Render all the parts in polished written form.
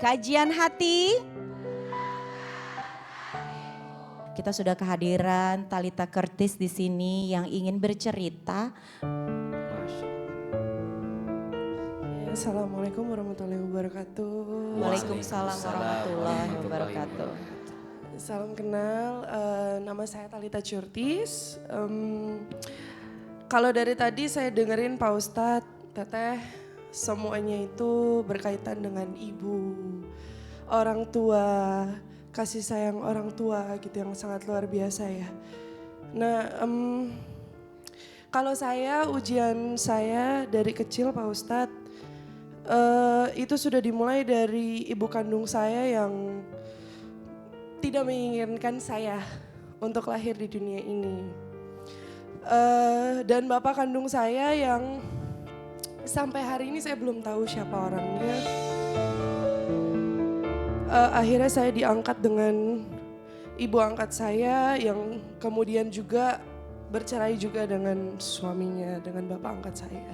Kajian hati. Kita sudah kehadiran Talitha Curtis di sini yang ingin bercerita. Ya, Assalamualaikum warahmatullahi wabarakatuh. Waalaikumsalam warahmatullahi wabarakatuh. Salam kenal, nama saya Talitha Curtis. Kalau dari tadi saya dengerin Pak Ustadz, Teteh, semuanya itu berkaitan dengan ibu, orang tua, kasih sayang orang tua gitu yang sangat luar biasa ya. Nah, kalau saya ujian saya dari kecil Pak Ustadz, itu sudah dimulai dari ibu kandung saya yang tidak menginginkan saya untuk lahir di dunia ini. Dan bapak kandung saya yang sampai hari ini saya belum tahu siapa orangnya. Akhirnya saya diangkat dengan ibu angkat saya yang kemudian juga bercerai juga dengan suaminya, dengan bapak angkat saya.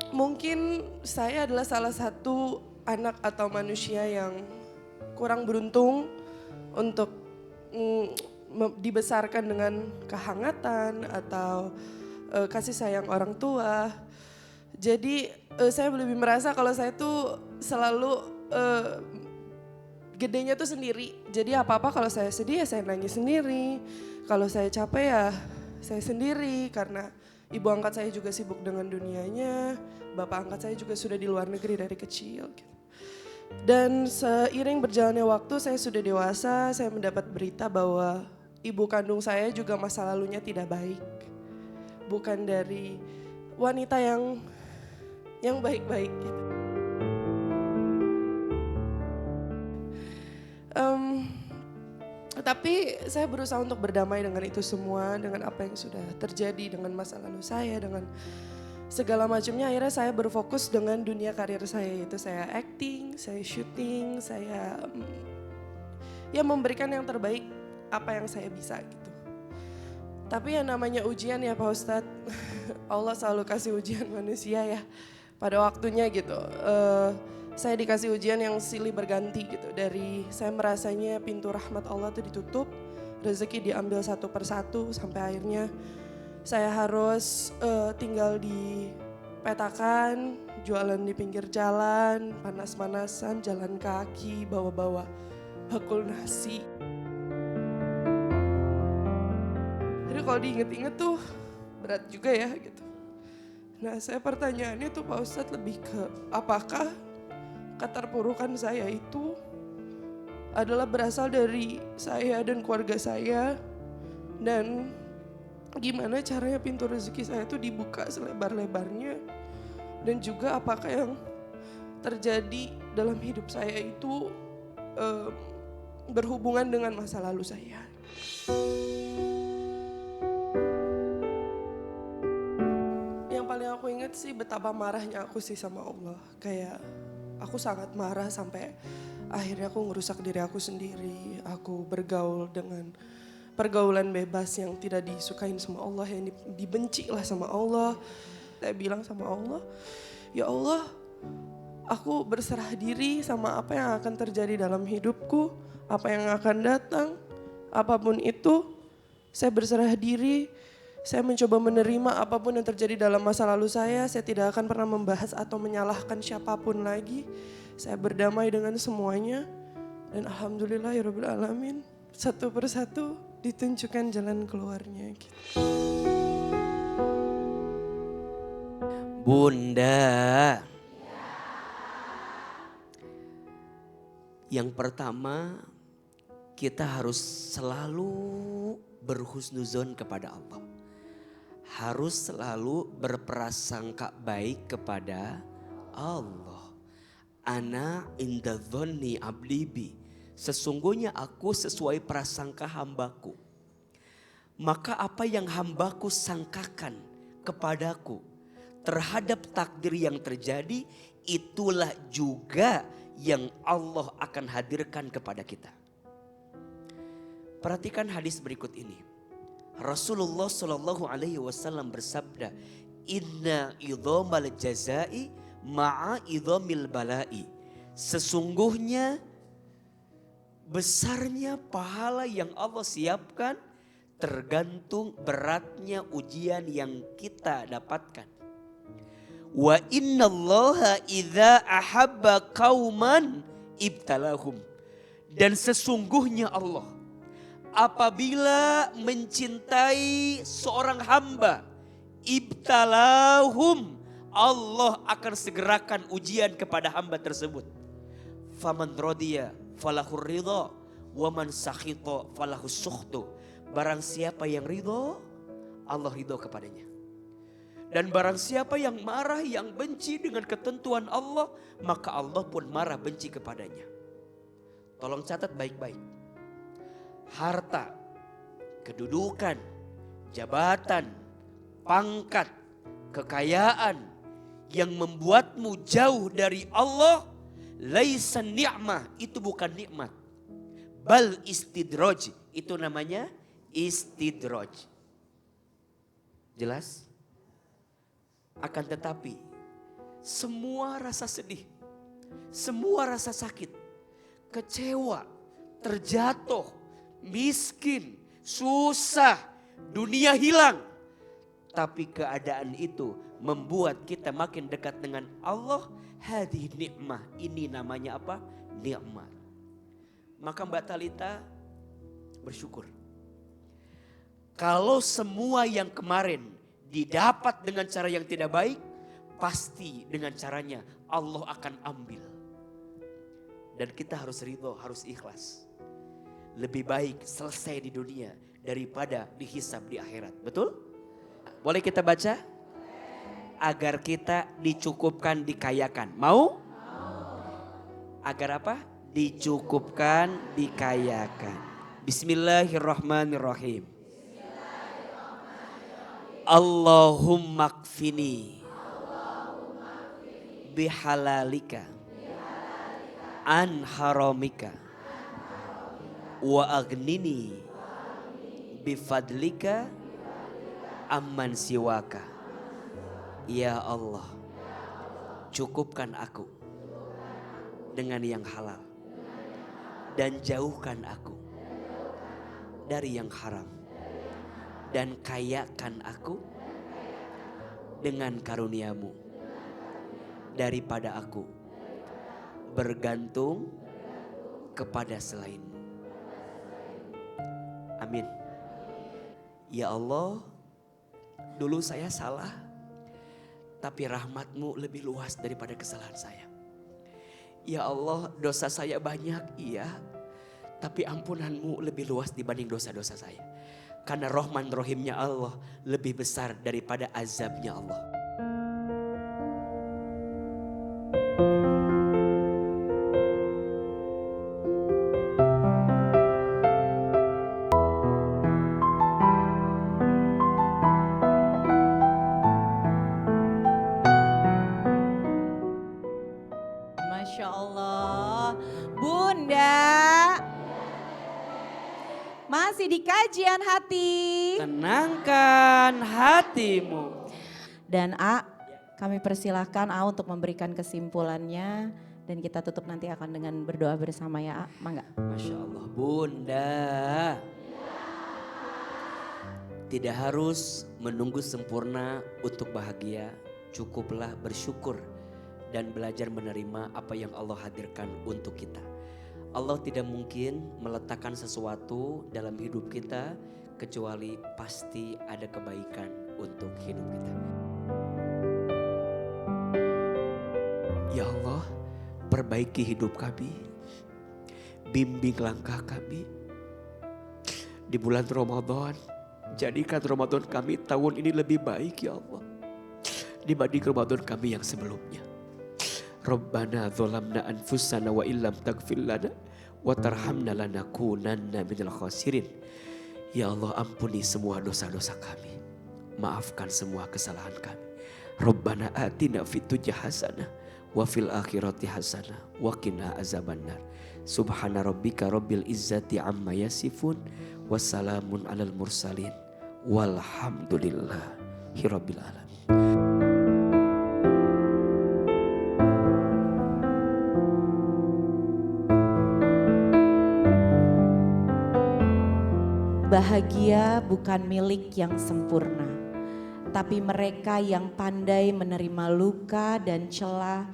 Mungkin saya adalah salah satu anak atau manusia yang kurang beruntung untuk dibesarkan dengan kehangatan atau kasih sayang orang tua. Jadi saya lebih merasa kalau saya tuh selalu gedenya tuh sendiri. Jadi apa-apa kalau saya sedih ya saya nangis sendiri. Kalau saya capek ya saya sendiri karena ibu angkat saya juga sibuk dengan dunianya. Bapak angkat saya juga sudah di luar negeri dari kecil. Dan seiring berjalannya waktu saya sudah dewasa, saya mendapat berita bahwa ibu kandung saya juga masa lalunya tidak baik. Bukan dari wanita yang baik-baik gitu. Tapi saya berusaha untuk berdamai dengan itu semua, dengan apa yang sudah terjadi, dengan masa lalu saya, dengan segala macamnya. Akhirnya saya berfokus dengan dunia karir saya, yaitu saya acting, saya syuting, saya ya memberikan yang terbaik apa yang saya bisa gitu. Tapi yang namanya ujian ya Pak Ustadz, Allah selalu kasih ujian manusia ya pada waktunya gitu. Saya dikasih ujian yang silih berganti gitu. Dari saya merasanya pintu rahmat Allah itu ditutup, rezeki diambil satu persatu sampai akhirnya saya harus tinggal di petakan, jualan di pinggir jalan, panas-panasan, jalan kaki, bawa-bawa bakul nasi. Jadi kalau diinget-inget tuh berat juga ya gitu. Nah saya pertanyaannya tuh Pak Ustadz lebih ke apakah keterpurukan saya itu adalah berasal dari saya dan keluarga saya, dan gimana caranya pintu rezeki saya itu dibuka selebar-lebarnya, dan juga apakah yang terjadi dalam hidup saya itu berhubungan dengan masa lalu saya. Yang paling aku ingat sih betapa marahnya aku sih sama Allah. Kayak aku sangat marah sampai akhirnya aku ngerusak diri aku sendiri. Aku bergaul dengan pergaulan bebas yang tidak disukain sama Allah, yang dibenci lah sama Allah. Saya bilang sama Allah, ya Allah, aku berserah diri sama apa yang akan terjadi dalam hidupku, apa yang akan datang, apapun itu, saya berserah diri. Saya mencoba menerima apapun yang terjadi dalam masa lalu saya tidak akan pernah membahas atau menyalahkan siapapun lagi. Saya berdamai dengan semuanya, dan alhamdulillah ya Rabbil Alamin, satu persatu ditunjukkan jalan keluarnya gitu. Bunda, yang pertama kita harus selalu berhusnuzon kepada Allah. Harus selalu berprasangka baik kepada Allah. Ana inda dhonni abdibi. Sesungguhnya aku sesuai prasangka hambaku. Maka apa yang hambaku sangkakan kepadaku terhadap takdir yang terjadi, itulah juga yang Allah akan hadirkan kepada kita. Perhatikan hadis berikut ini. Rasulullah Shallallahu Alaihi Wasallam bersabda, Inna idhamal jazai ma'a idhamil balai. Sesungguhnya besarnya pahala yang Allah siapkan tergantung beratnya ujian yang kita dapatkan. Wa innallaha idza ahabba qauman ibtalahum. Dan sesungguhnya Allah apabila mencintai seorang hamba, ibtalahum, Allah akan segerakan ujian kepada hamba tersebut. Faman radiya falahur ridha wa man sakhita falahus sukhtu. Barang siapa yang ridho, Allah ridho kepadanya. Dan barang siapa yang marah, yang benci dengan ketentuan Allah, maka Allah pun marah benci kepadanya. Tolong catat baik-baik. Harta, kedudukan, jabatan, pangkat, kekayaan yang membuatmu jauh dari Allah, laisa ni'mah, itu bukan nikmat. Bal istidraj, itu namanya istidraj. Jelas? Akan tetapi semua rasa sedih, semua rasa sakit, kecewa, terjatuh, miskin, susah, dunia hilang. Tapi keadaan itu membuat kita makin dekat dengan Allah. Hadih nikmah, ini namanya apa? Nikmat. Maka Mbak Talita bersyukur. Kalau semua yang kemarin didapat dengan cara yang tidak baik, pasti dengan caranya Allah akan ambil. Dan kita harus ridho, harus ikhlas. Lebih baik selesai di dunia daripada dihisab di akhirat. Betul? Boleh kita baca? Agar kita dicukupkan, dikayakan. Mau? Agar apa? Dicukupkan, dikayakan. Bismillahirrahmanirrahim. Allahumma kfini bihalalika an haramika wa agnini bifadlika amman siwaka. Ya Allah, cukupkan aku dengan yang halal dan jauhkan aku dari yang haram, dan kayakan aku dengan karuniamu daripada aku bergantung kepada selainmu. Amin. Ya Allah, dulu saya salah, tapi rahmatmu lebih luas daripada kesalahan saya. Ya Allah, dosa saya banyak, iya, tapi ampunanmu lebih luas dibanding dosa-dosa saya. Karena Rahman Rahimnya Allah lebih besar daripada azabnya Allah. Masya Allah. Bunda, masih di kajian hati. Tenangkan hatimu. Dan A, kami persilahkan A untuk memberikan kesimpulannya. Dan kita tutup nanti akan dengan berdoa bersama ya A. Mangga. Masya Allah. Bunda, tidak harus menunggu sempurna untuk bahagia. Cukuplah bersyukur dan belajar menerima apa yang Allah hadirkan untuk kita. Allah tidak mungkin meletakkan sesuatu dalam hidup kita kecuali pasti ada kebaikan untuk hidup kita. Ya Allah, perbaiki hidup kami, bimbing langkah kami di bulan Ramadan. Jadikan Ramadan kami tahun ini lebih baik ya Allah dibanding Ramadan kami yang sebelumnya. Rabbana dzalamna anfusana wa illam taghfir lana wa tarhamna lanakunanna minal khasirin. Ya Allah, ampuni semua dosa-dosa kami. Maafkan semua kesalahan kami. Rabbana atina fid dunya hasanah wa fil akhirati hasanah wa qina azabannar. Subhana rabbika rabbil izzati amma yasifun wassalamun alal mursalin walhamdulillah Rabbil alamin. Bahagia bukan milik yang sempurna, tapi mereka yang pandai menerima luka dan celah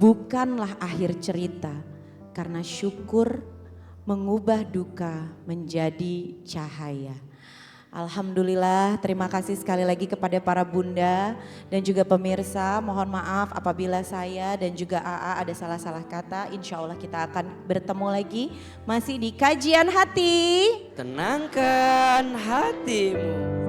bukanlah akhir cerita, karena syukur mengubah duka menjadi cahaya. Alhamdulillah, terima kasih sekali lagi kepada para bunda dan juga pemirsa. Mohon maaf apabila saya dan juga AA ada salah-salah kata. Insya Allah kita akan bertemu lagi masih di Kajian Hati. Tenangkan hatimu.